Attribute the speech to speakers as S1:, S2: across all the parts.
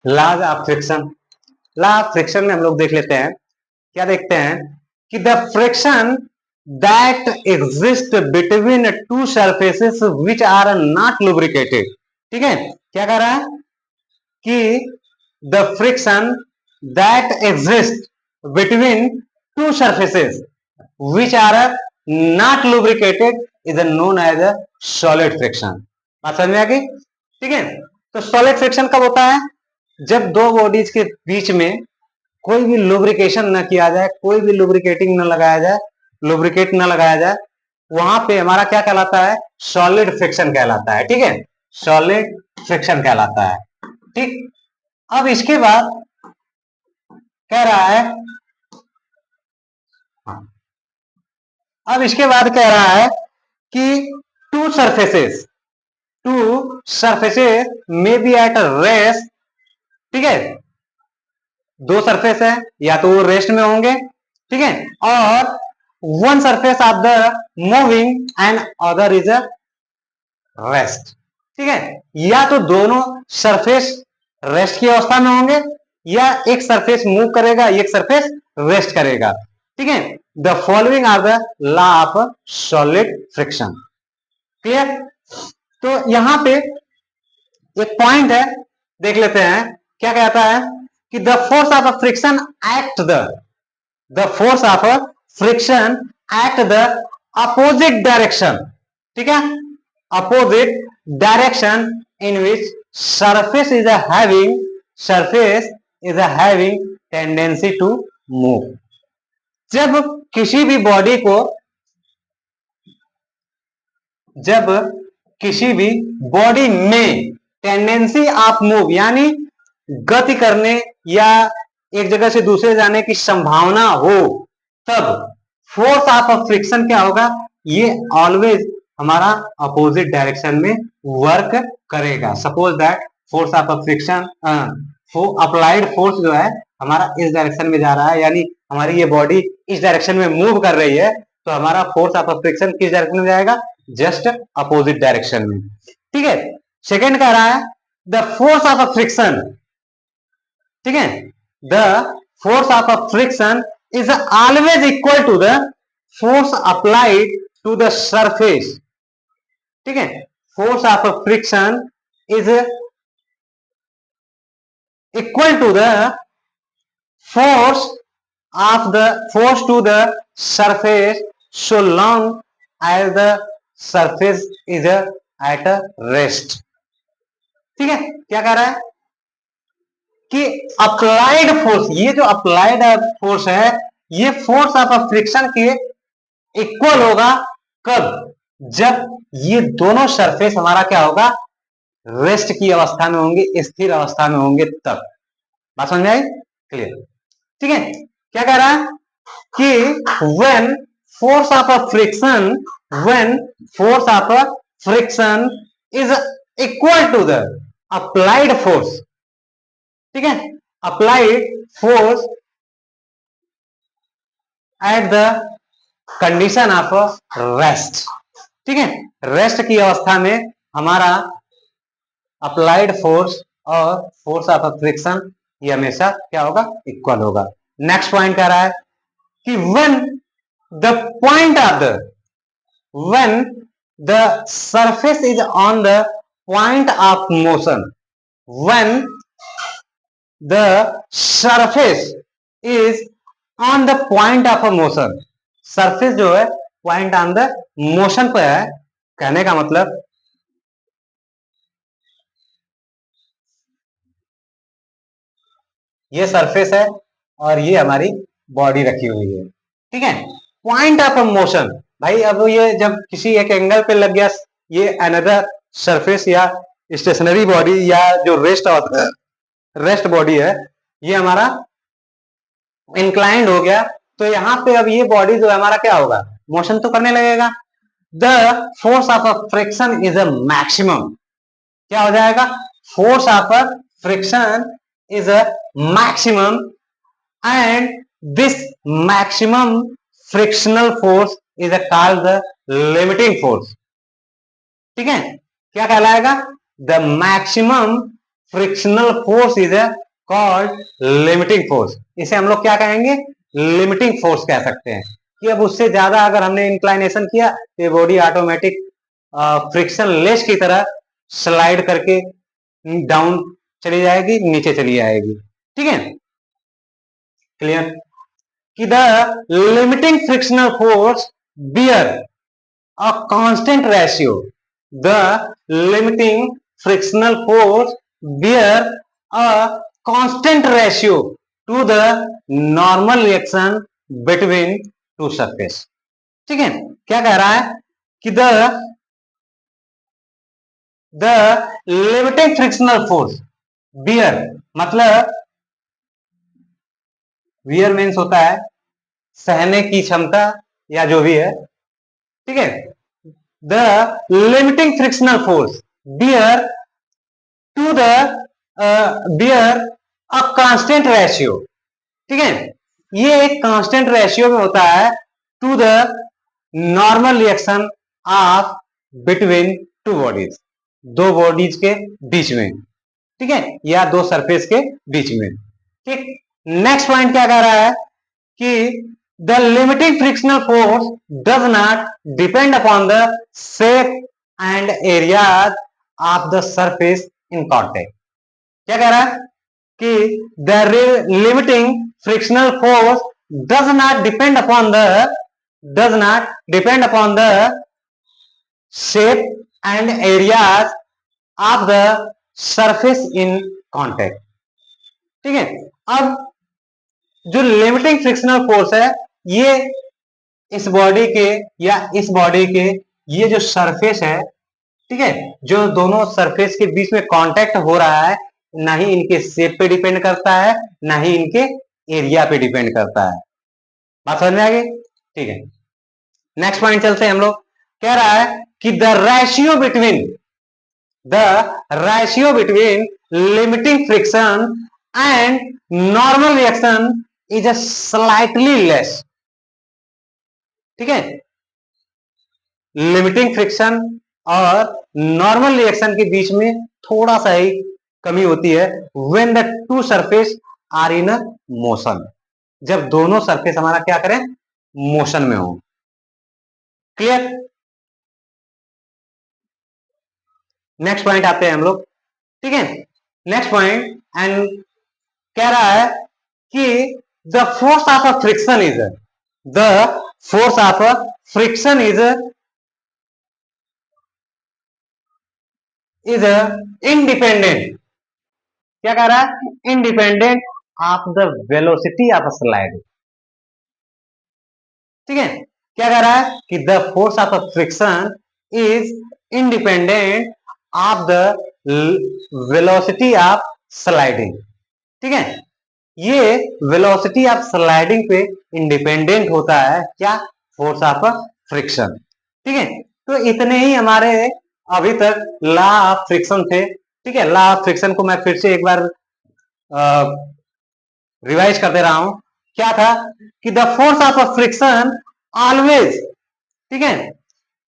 S1: Laws of friction. Law of friction में हम लोग देख लेते हैं, क्या देखते हैं कि the friction that exist between two surfaces which are not lubricated. ठीक है, क्या कह रहा है कि the friction that exist between two surfaces which are not lubricated is known as a solid friction. बात समझ में आ गई? ठीक है, तो सॉलिड फ्रिक्शन कब होता है? जब दो बॉडीज के बीच में कोई भी लुब्रिकेशन न किया जाए, कोई भी लुब्रिकेटिंग न लगाया जाए, लुब्रिकेट न लगाया जाए, वहां पे हमारा क्या कहलाता है? सॉलिड फ्रिक्शन कहलाता है। ठीक है, सॉलिड फ्रिक्शन कहलाता है। ठीक, अब इसके बाद कह रहा है, अब इसके बाद कह रहा है कि to surfaces, to surfaces may be at rest. ठीक है, दो सरफेस है, या तो वो रेस्ट में होंगे, ठीक है, और one surface of the moving and other is a rest. ठीक है, या तो दोनों सरफेस रेस्ट की अवस्था में होंगे, या एक सरफेस मूव करेगा, एक सरफेस रेस्ट करेगा। ठीक है, the following are the law of solid friction. Clear? तो यहां पे एक पॉइंट है, देख लेते हैं क्या कहता है कि the force of a friction act the force of a friction act the opposite direction. ठीक है, opposite direction in which surface is having, surface is having tendency to move. जब किसी भी बॉडी को, जब किसी भी बॉडी में टेंडेंसी ऑफ मूव यानी गति करने या एक जगह से दूसरे जाने की संभावना हो, तब फोर्स ऑफ फ्रिक्शन क्या होगा? ये ऑलवेज हमारा अपोजिट डायरेक्शन में वर्क करेगा। Suppose that force of friction, applied force जो है हमारा इस डायरेक्शन में जा रहा है, यानी हमारी ये बॉडी इस डायरेक्शन में मूव कर रही है, तो हमारा फोर्स ऑफ फ्रिक्शन किस डायरेक्शन में जाएगा? जस्ट अपोजिट डायरेक्शन में। ठीक है, सेकेंड कह रहा है द फोर्स ऑफ फ्रिक्शन, ठीक है, the force of friction is always equal to the force applied to the surface. ठीक है, force of friction is equal to the force of the force to the surface so long as the surface is at a rest। ठीक है, क्या कह रहा है कि applied force, ये जो अप्लाइड फोर्स है, ये फोर्स ऑफ फ्रिक्शन के इक्वल होगा कब? जब ये दोनों सरफेस हमारा क्या होगा? रेस्ट की अवस्था में होंगे, स्थिर अवस्था में होंगे, तब। बात समझ में आई? क्लियर? ठीक है, क्या कह रहा है कि when force of a friction, when force of a friction is equal to the applied force, ठीक है, applied force at the condition of rest। ठीक है, रेस्ट की अवस्था में हमारा अप्लाइड फोर्स और फोर्स ऑफ फ्रिक्शन ये हमेशा क्या होगा? इक्वल होगा। नेक्स्ट पॉइंट कह रहा है कि when the point of the, when the surface is on the point of motion, when the surface is on the point of a motion, surface जो है point on the motion पे है, कहने का मतलब ये सरफेस है और ये हमारी बॉडी रखी हुई है। ठीक है, पॉइंट ऑफ मोशन, भाई अब ये जब किसी एक एंगल पे लग गया, ये अनदर सरफेस या स्टेशनरी बॉडी या जो रेस्ट बॉडी है, ये हमारा इंक्लाइंड हो गया, तो यहाँ पे अब ये बॉडी जो है हमारा क्या होगा? मोशन तो करने लगेगा। The force of friction is a maximum, क्या हो जाएगा? Force of friction is a maximum and this maximum frictional force is a called the limiting force। ठीक है, क्या कहलाएगा? The maximum frictional force is called limiting force. इसे हम लोग क्या कहेंगे, लिमिटिंग फोर्स कह सकते हैं। कि अब उससे ज्यादा अगर हमने इंक्लाइनेशन किया तो ये बॉडी ऑटोमेटिक फ्रिक्शन लेस की तरह स्लाइड करके डाउन चली जाएगी, नीचे चली जाएगी। ठीक है, क्लियर। कि the limiting frictional force bear a constant ratio. The limiting frictional force bear a constant ratio to the normal reaction between two surface. ठीक है, क्या कह रहा है कि the limiting frictional force bear, मतलब बियर मीन्स होता है सहने की क्षमता या जो भी है। ठीक है, the limiting frictional force bear to the bear a constant ratio। ठीक है, ये एक कांस्टेंट रेशियो में होता है to the normal reaction of between two bodies, दो बॉडीज के बीच में। ठीक है, या दो सरफेस के बीच में। ठीक, नेक्स्ट पॉइंट क्या कह रहा है कि the limiting frictional force does not depend upon the shape and areas of the surface in contact। क्या कह रहा है कि the limiting frictional force does not depend upon the shape and areas of the surface in contact। ठीक है, अब जो limiting frictional force है ये इस बॉडी के या इस बॉडी के ये जो सरफेस है, ठीक है, जो दोनों सरफेस के बीच में कांटेक्ट हो रहा है, ना ही इनके शेप पे डिपेंड करता है, ना ही इनके एरिया पे डिपेंड करता है। बात समझ में आ गई? ठीक है, नेक्स्ट पॉइंट चलते हैं हम लोग। कह रहा है कि the ratio between limiting friction and normal reaction is a slightly less. ठीक है, लिमिटिंग फ्रिक्शन और नॉर्मल रिएक्शन के बीच में थोड़ा सा ही कमी होती है when the two surface are in a motion, जब दोनों सरफेस हमारा क्या करें, मोशन में हो। क्लियर? नेक्स्ट पॉइंट आते हैं हम लोग। ठीक है, नेक्स्ट पॉइंट एंड कह रहा है कि the force of a friction is the force of a friction is independent. क्या कह रहा है, independent of the velocity of slide. ठीक है, क्या कह रहा है कि the force of friction is independent of the velocity of sliding. ठीक है, ये वेलोसिटी ऑफ स्लाइडिंग पे इंडिपेंडेंट होता है क्या, फोर्स ऑफ फ्रिक्शन। ठीक है, तो इतने ही हमारे अभी तक लॉ ऑफ फ्रिक्शन थे। ठीक है, लॉ ऑफ फ्रिक्शन को मैं फिर से एक बार रिवाइज कर दे रहा हूं। क्या था कि the force of friction always, ठीक है,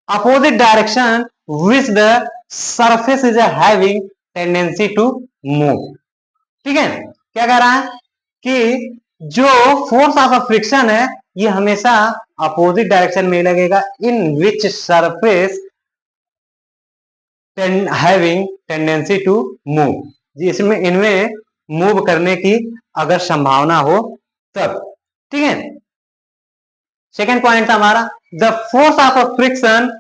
S1: opposite direction which the surface is having tendency to move. ठीक है, क्या कह रहा है कि जो फोर्स ऑफ फ्रिक्शन है ये हमेशा अपोजिट डायरेक्शन में लगेगा in which surface having tendency to move, जिसमें इनमें मूव करने की अगर संभावना हो तब। ठीक है, सेकेंड पॉइंट था हमारा the force of friction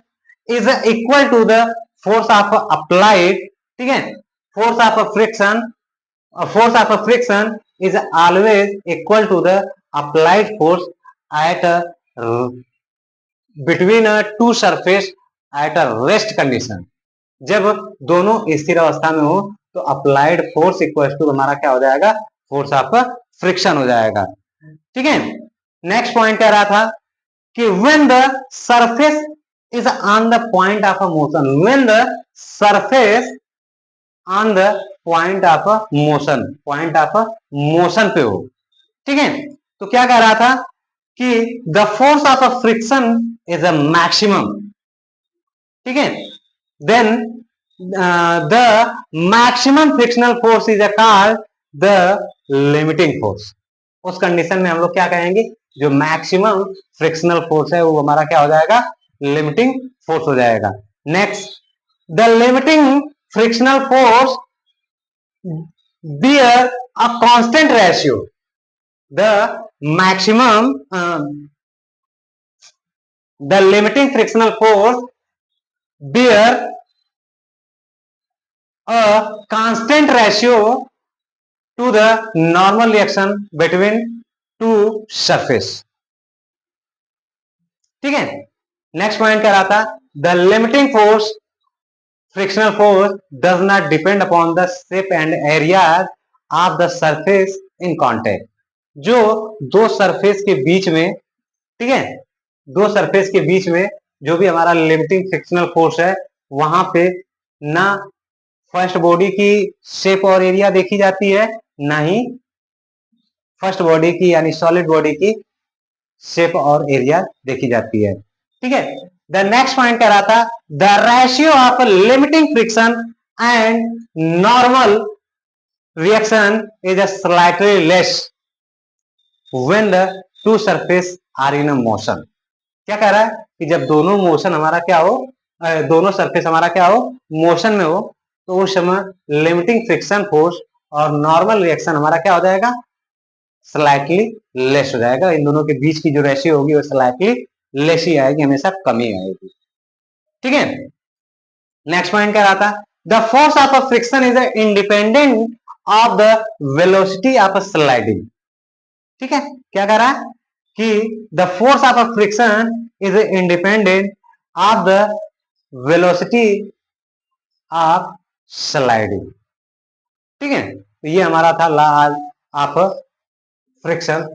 S1: is equal to the force of applied. ठीक है, force of friction is always equal to the applied force at between two surface at a rest condition. जब दोनों स्थिर अवस्था में हो तो अप्लाइड फोर्स इक्वल टू हमारा क्या हो जाएगा, फोर्स ऑफ फ्रिक्शन हो जाएगा। ठीक है, नेक्स्ट पॉइंट कह रहा था कि when the surface is on the point of a motion, when the surface on the point of motion, point of motion पे हो। ठीक है, तो क्या कह रहा था कि the force of friction is a maximum. ठीक है, then the maximum frictional force is called the limiting force. उस कंडीशन में हम लोग क्या कहेंगे, जो मैक्सिमम फ्रिक्शनल फोर्स है वो हमारा क्या हो जाएगा, लिमिटिंग फोर्स हो जाएगा। Next, the limiting frictional force bear a constant ratio. The maximum, the limiting frictional force bear a constant ratio to the normal reaction between two surface. ठीक है, नेक्स्ट पॉइंट क्या रहा था, the limiting force frictional force does not depend upon the shape and areas of the surface in contact। जो दो surface के बीच में, ठीक है, दो सरफेस के बीच में जो भी हमारा लिमिटिंग फ्रिक्शनल फोर्स है, वहां पे ना फर्स्ट बॉडी की शेप और एरिया देखी जाती है, ना ही फर्स्ट बॉडी की यानी सॉलिड बॉडी की शेप और एरिया देखी जाती है। ठीक है, द नेक्स्ट पॉइंट कह रहा था, the ratio of limiting friction and normal reaction is slightly less when the two surface are in motion. क्या कह रहा है कि जब दोनों मोशन हमारा क्या हो, दोनों सरफेस हमारा क्या हो, मोशन में हो, तो उस समय लिमिटिंग फ्रिक्शन फोर्स और नॉर्मल रिएक्शन हमारा क्या हो जाएगा, स्लाइटली लेस हो जाएगा। इन दोनों के बीच की जो रेशियो होगी वो स्लाइटली लेस ही आएगी, हमेशा कमी आएगी। ठीक है, नेक्स्ट पॉइंट क्या रहा था, the force of a friction is independent of the velocity of sliding. ठीक है, क्या कह रहा है कि the force of a friction is independent of the velocity of sliding. ठीक है, तो ये हमारा था लॉ ऑफ फ्रिक्शन।